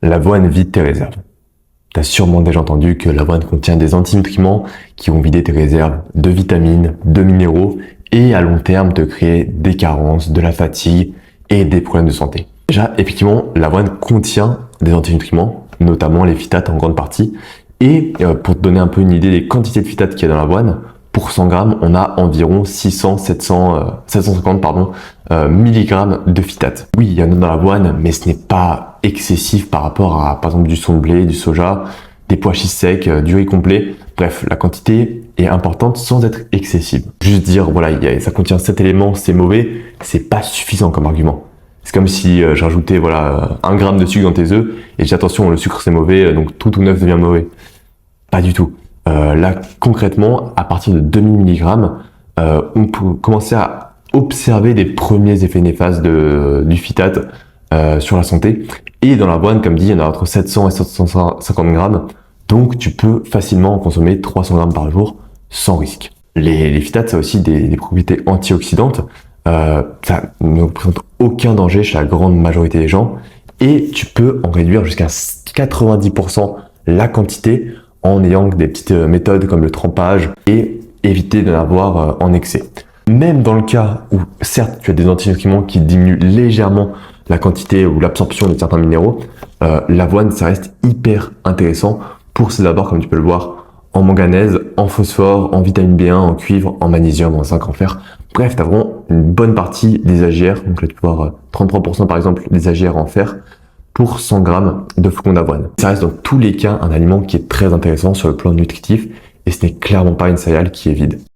L'avoine vide tes réserves. Tu as sûrement déjà entendu que l'avoine contient des antinutriments qui vont vider tes réserves de vitamines, de minéraux et à long terme te créer des carences, de la fatigue et des problèmes de santé. Déjà, effectivement, l'avoine contient des antinutriments, notamment les phytates en grande partie. Et pour te donner un peu une idée des quantités de phytates qu'il y a dans l'avoine, pour 100 grammes, on a environ 750 milligrammes de phytates. Oui, il y en a dans l'avoine, mais ce n'est pas excessif par rapport à, par exemple, du son de blé, du soja, des pois chiches secs, du riz complet. Bref, la quantité est importante sans être excessive. Juste dire, voilà, ça contient 7 éléments, c'est mauvais, c'est pas suffisant comme argument. C'est comme si je rajoutais voilà, 1 gramme de sucre dans tes œufs et je dis attention, le sucre c'est mauvais, donc tout ou neuf devient mauvais. Pas du tout. Là, concrètement, à partir de 2000 mg, on peut commencer à observer les premiers effets néfastes du phytate sur la santé. Et dans l'avoine, comme dit, il y en a entre 700 et 750 grammes. Donc, tu peux facilement en consommer 300 grammes par jour sans risque. Les phytates, ça a aussi des propriétés antioxydantes. Ça ne représente aucun danger chez la grande majorité des gens. Et tu peux en réduire jusqu'à 90% la quantité en ayant des petites méthodes comme le trempage et éviter d'en avoir en excès. Même dans le cas où, certes, tu as des antinutriments qui diminuent légèrement la quantité ou l'absorption de certains minéraux, l'avoine, ça reste hyper intéressant pour ses apports, comme tu peux le voir, en manganèse, en phosphore, en vitamine B1, en cuivre, en magnésium, en zinc, en fer. Bref, tu as vraiment une bonne partie des AGR. Donc là, tu peux voir 33% par exemple des AGR en fer pour 100 grammes de flocons d'avoine. Ça reste dans tous les cas un aliment qui est très intéressant sur le plan nutritif et ce n'est clairement pas une céréale qui est vide.